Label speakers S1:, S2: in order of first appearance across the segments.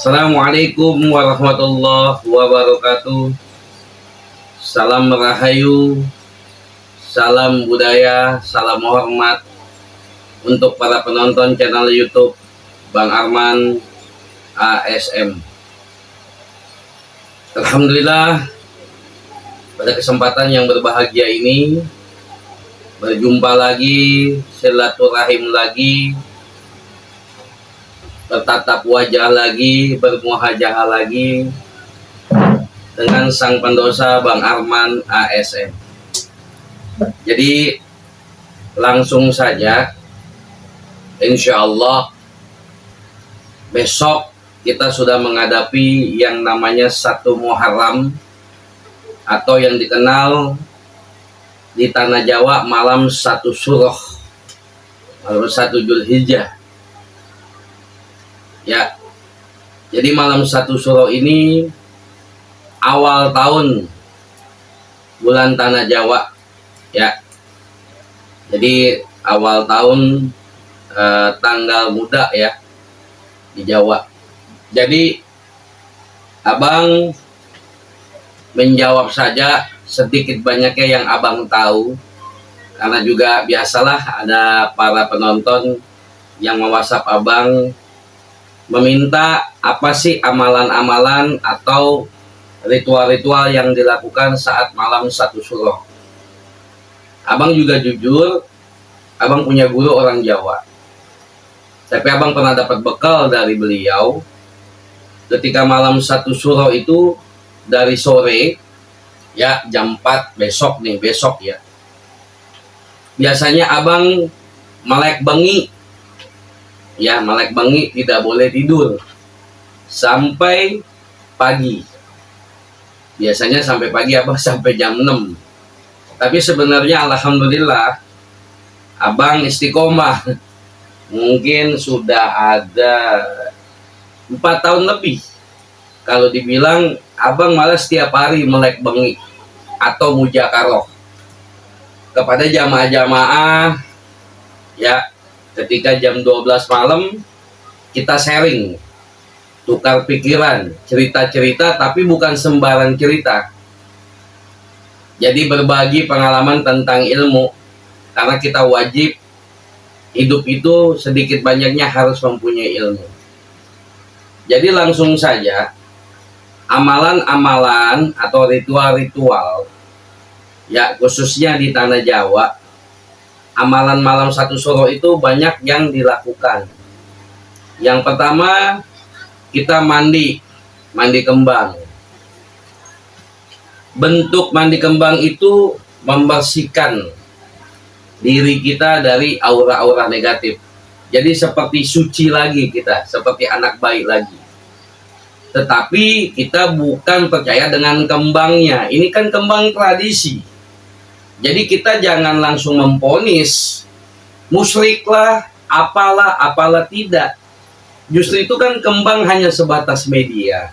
S1: Assalamualaikum warahmatullahi wabarakatuh. Salam rahayu, salam budaya, salam hormat untuk para penonton channel YouTube Bang Arman ASM. Alhamdulillah, pada kesempatan yang berbahagia ini berjumpa lagi, silaturahim lagi, bertatap wajah lagi, bermuhajahah lagi dengan sang pendosa Bang Arman ASM. Jadi langsung saja, insya Allah besok kita sudah menghadapi yang namanya 1 Muharram atau yang dikenal di tanah Jawa malam 1 Suroh, malam 1 Dzulhijjah. Ya, jadi malam 1 Suroh ini awal tahun bulan tanah Jawa, ya. Jadi awal tahun tanggal muda ya di Jawa. Jadi abang menjawab saja sedikit banyaknya yang abang tahu, karena juga biasalah ada para penonton yang me-WhatsApp abang meminta apa sih amalan-amalan atau ritual-ritual yang dilakukan saat malam 1 Suroh. Abang juga jujur, abang punya guru orang Jawa, tapi abang pernah dapat bekal dari beliau ketika malam 1 Suroh itu dari sore ya, jam 4 besok ya, biasanya abang melek bengi ya, melek bengi, tidak boleh tidur sampai pagi. Biasanya sampai pagi abang sampai jam 6. Tapi sebenarnya alhamdulillah abang istiqomah. Mungkin sudah ada 4 tahun lebih. Kalau dibilang abang malah setiap hari melek bengi atau mujakaroh kepada jamaah-jamaah ya. Ketika jam 12 malam kita sharing, tukar pikiran, cerita-cerita, tapi bukan sembarang cerita. Jadi berbagi pengalaman tentang ilmu, karena kita wajib hidup itu sedikit banyaknya harus mempunyai ilmu. Jadi langsung saja, amalan-amalan atau ritual-ritual ya, khususnya di tanah Jawa, amalan malam 1 Suroh itu banyak yang dilakukan. Yang pertama, kita mandi kembang. Bentuk mandi kembang itu membersihkan diri kita dari aura-aura negatif. Jadi seperti suci lagi kita, seperti anak bayi lagi. Tetapi kita bukan percaya dengan kembangnya. Ini kan kembang tradisi. Jadi kita jangan langsung memponis musyrik lah, apalah tidak. Justru itu kan kembang hanya sebatas media.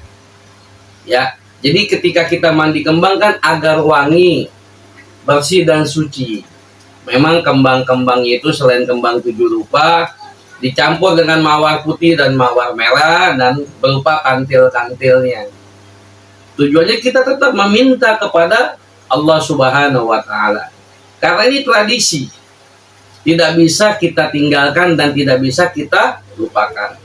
S1: Ya, jadi ketika kita mandi kembang kan agar wangi, bersih dan suci. Memang kembang-kembang itu selain kembang 7 rupa, dicampur dengan mawar putih dan mawar merah dan berupa kantil-kantilnya. Tujuannya kita tetap meminta kepada Allah Subhanahu wa Ta'ala, karena ini tradisi, tidak bisa kita tinggalkan dan tidak bisa kita lupakan.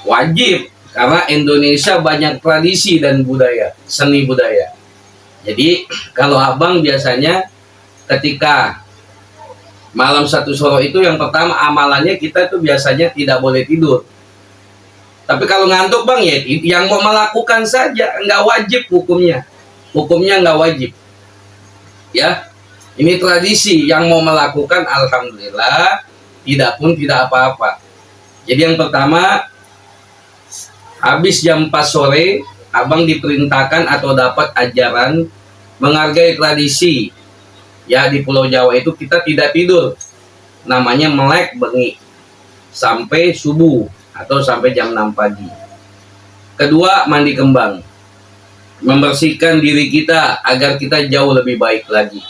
S1: Wajib, karena Indonesia banyak tradisi dan budaya, seni budaya. Jadi kalau abang biasanya ketika malam 1 Suroh itu yang pertama amalannya kita tuh biasanya tidak boleh tidur. Tapi kalau ngantuk bang ya, yang mau melakukan saja, nggak wajib hukumnya. Hukumnya nggak wajib ya, ini tradisi. Yang mau melakukan alhamdulillah, tidak apa-apa. Jadi yang pertama, habis jam 4 sore abang diperintahkan atau dapat ajaran menghargai tradisi ya. Di Pulau Jawa itu kita tidak tidur, namanya melek bengi sampai subuh atau sampai jam 6 pagi. Kedua, mandi kembang, membersihkan diri kita agar kita jauh lebih baik lagi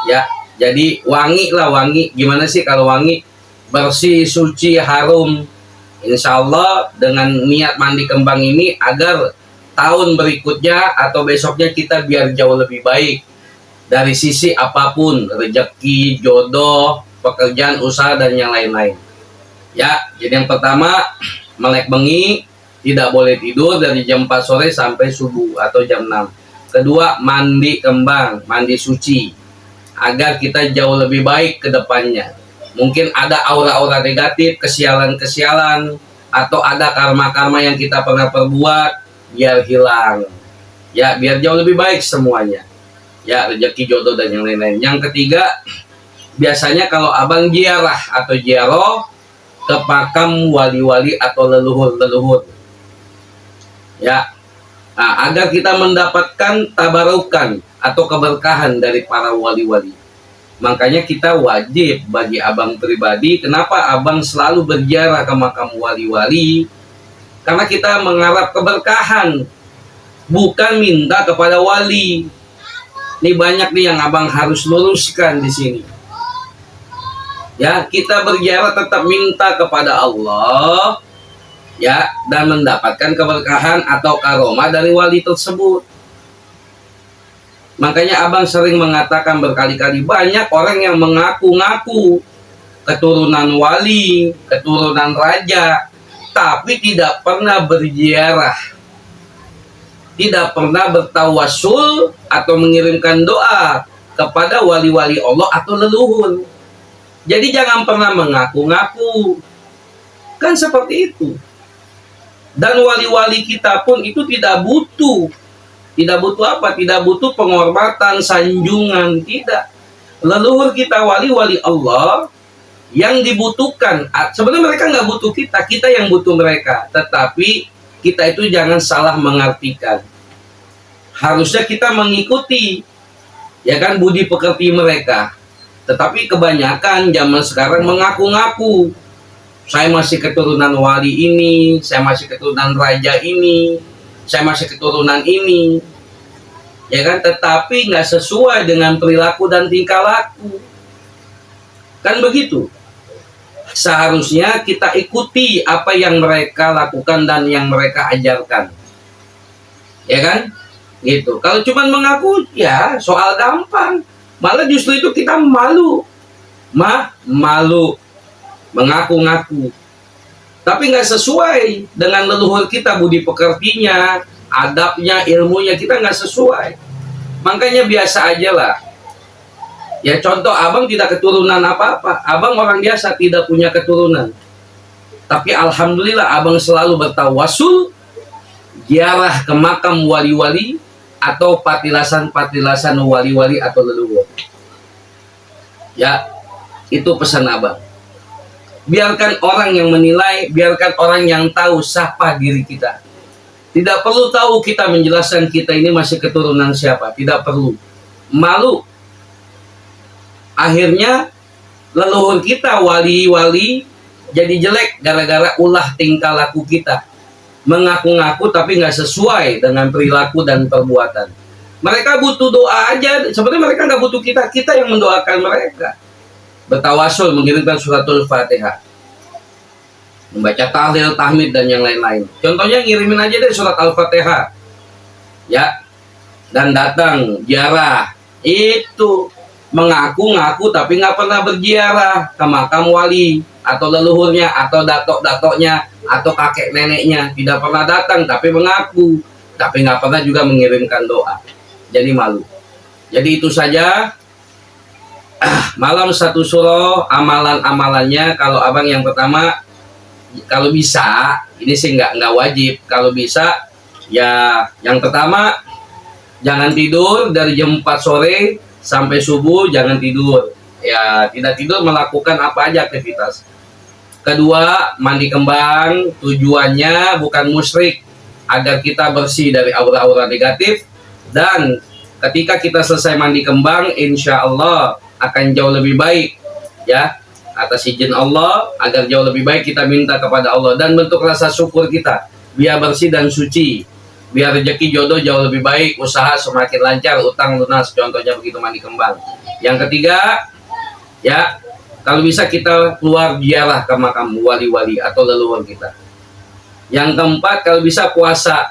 S1: ya. Jadi wangi lah, wangi gimana sih kalau wangi? Bersih, suci, harum Insya Allah dengan niat mandi kembang ini agar tahun berikutnya atau besoknya kita biar jauh lebih baik dari sisi apapun, rezeki, jodoh, pekerjaan, usaha, dan yang lain-lain. Ya, jadi yang pertama, melek bengi, tidak boleh tidur dari jam 4 sore sampai subuh atau jam 6. Kedua, mandi kembang, mandi suci, agar kita jauh lebih baik ke depannya. Mungkin ada aura-aura negatif, kesialan-kesialan, atau ada karma-karma yang kita pernah perbuat, biar hilang. Ya, biar jauh lebih baik semuanya. Ya, rezeki, jodoh, dan yang lain-lain. Yang ketiga, biasanya kalau abang ziarah atau ziarah ke makam wali-wali atau leluhur-leluhur. Ya, nah, agar kita mendapatkan tabarukan atau keberkahan dari para wali-wali. Makanya kita wajib bagi abang pribadi, kenapa abang selalu berziarah ke makam wali-wali? Karena kita mengharap keberkahan, bukan minta kepada wali. Ini banyak nih yang abang harus luruskan di sini. Ya, kita berziarah tetap minta kepada Allah, ya, dan mendapatkan keberkahan atau karomah dari wali tersebut. Makanya abang sering mengatakan berkali-kali, banyak orang yang mengaku-ngaku keturunan wali, keturunan raja, tapi tidak pernah berziarah, tidak pernah bertawassul atau mengirimkan doa kepada wali-wali Allah atau leluhur. Jadi jangan pernah mengaku-ngaku, kan seperti itu. Dan wali-wali kita pun itu tidak butuh apa? Tidak butuh penghormatan, sanjungan, tidak. Leluhur kita wali-wali Allah yang dibutuhkan. Sebenarnya mereka nggak butuh kita, kita yang butuh mereka. Tetapi kita itu jangan salah mengartikan. Harusnya kita mengikuti, ya kan, budi pekerti mereka. Tetapi kebanyakan zaman sekarang mengaku-ngaku, saya masih keturunan wali ini, saya masih keturunan raja ini, saya masih keturunan ini, ya kan, tetapi nggak sesuai dengan perilaku dan tingkah laku, kan begitu. Seharusnya kita ikuti apa yang mereka lakukan dan yang mereka ajarkan, ya kan, gitu. Kalau cuma mengaku, ya soal gampang, malah justru itu kita malu, malu mengaku-ngaku. Tapi nggak sesuai dengan leluhur kita, budi pekertinya, adabnya, ilmunya, kita nggak sesuai. Makanya biasa aja lah. Ya contoh, abang tidak keturunan apa-apa. Abang orang biasa, tidak punya keturunan. Tapi alhamdulillah abang selalu bertawassul, ziarah ke makam wali-wali atau patilasan-patilasan wali-wali atau leluhur. Ya, itu pesan abang. Biarkan orang yang menilai, biarkan orang yang tahu siapa diri kita. Tidak perlu tahu kita menjelaskan kita ini masih keturunan siapa, tidak perlu. Malu. Akhirnya leluhur kita, wali-wali, jadi jelek gara-gara ulah tingkah laku kita. Mengaku-ngaku tapi nggak sesuai dengan perilaku dan perbuatan. Mereka butuh doa aja, sebenarnya mereka nggak butuh kita, kita yang mendoakan mereka. Bertawasul, mengirimkan suratul Fatihah, membaca tahlil, tahmid, dan yang lain-lain. Contohnya ngirimin aja deh surat Al-Fatihah, ya, dan datang ziarah. Itu mengaku-ngaku tapi nggak pernah berziarah ke makam wali atau leluhurnya atau datok-datoknya atau kakek neneknya, tidak pernah datang tapi mengaku, tapi nggak pernah juga mengirimkan doa. Jadi malu. Jadi itu saja. Malam satu suro, amalan-amalannya, kalau abang yang pertama, kalau bisa, ini sih nggak wajib, kalau bisa ya yang pertama, jangan tidur dari jam 4 sore sampai subuh, jangan tidur. Ya, tidak tidur, melakukan apa aja aktivitas. Kedua, mandi kembang, tujuannya bukan musyrik, agar kita bersih dari aura-aura negatif. Dan ketika kita selesai mandi kembang, insya Allah akan jauh lebih baik, ya, atas izin Allah, agar jauh lebih baik kita minta kepada Allah. Dan bentuk rasa syukur kita, biar bersih dan suci, biar rezeki jodoh jauh lebih baik, usaha semakin lancar, utang lunas, contohnya begitu mandi kembang. Yang ketiga, ya, Kalau bisa kita keluar ziarah ke makam wali-wali atau leluhur kita. Yang keempat, kalau bisa puasa.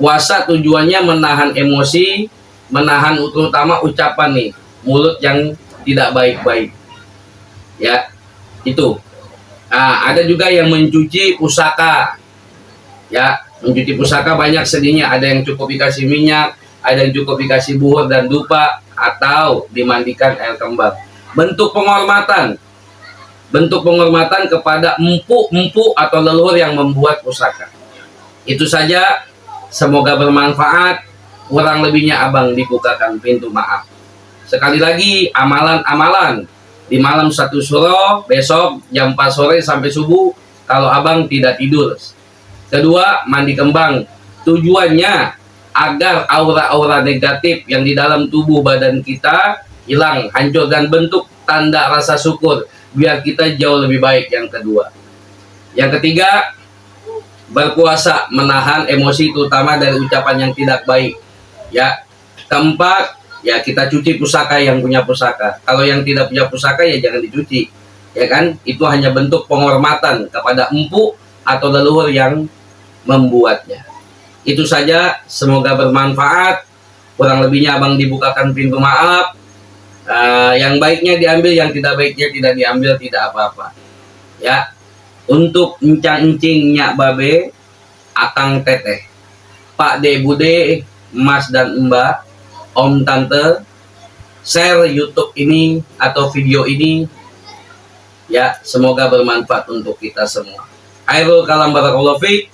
S1: Puasa tujuannya menahan emosi, menahan terutama ucapan nih, mulut yang tidak baik-baik. Ya, itu. Nah, ada juga yang mencuci pusaka. Ya, mencuci pusaka banyak sedihnya. Ada yang cukup dikasih minyak, ada yang cukup dikasih buhur dan dupa, atau dimandikan air kembang. Bentuk penghormatan kepada empu atau leluhur yang membuat pusaka. Itu saja, semoga bermanfaat. Kurang lebihnya abang dibukakan pintu maaf. Sekali lagi, amalan-amalan di malam 1 Syuro besok jam 4 sore sampai subuh kalau abang tidak tidur. Kedua, mandi kembang. Tujuannya agar aura-aura negatif yang di dalam tubuh badan kita hilang, hancur, dan bentuk tanda rasa syukur biar kita jauh lebih baik. Yang kedua. Yang ketiga, berpuasa, menahan emosi terutama dari ucapan yang tidak baik. Ya. Keempat, ya kita cuci pusaka yang punya pusaka. Kalau yang tidak punya pusaka ya jangan dicuci. Ya kan? Itu hanya bentuk penghormatan kepada empu atau leluhur yang membuatnya. Itu saja, semoga bermanfaat. Kurang lebihnya abang dibukakan pintu maaf. Yang baiknya diambil, yang tidak baiknya tidak diambil, tidak apa-apa. Ya, untuk encang-encing nyak babe, akang teteh, pak de bude, mas dan mbak, om tante, share YouTube ini atau video ini. Ya, semoga bermanfaat untuk kita semua. Airul kalam barakallahu fiik.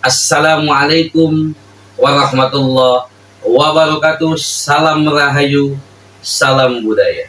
S1: Assalamualaikum warahmatullahi wabarakatuh. Salam rahayu, salam budaya.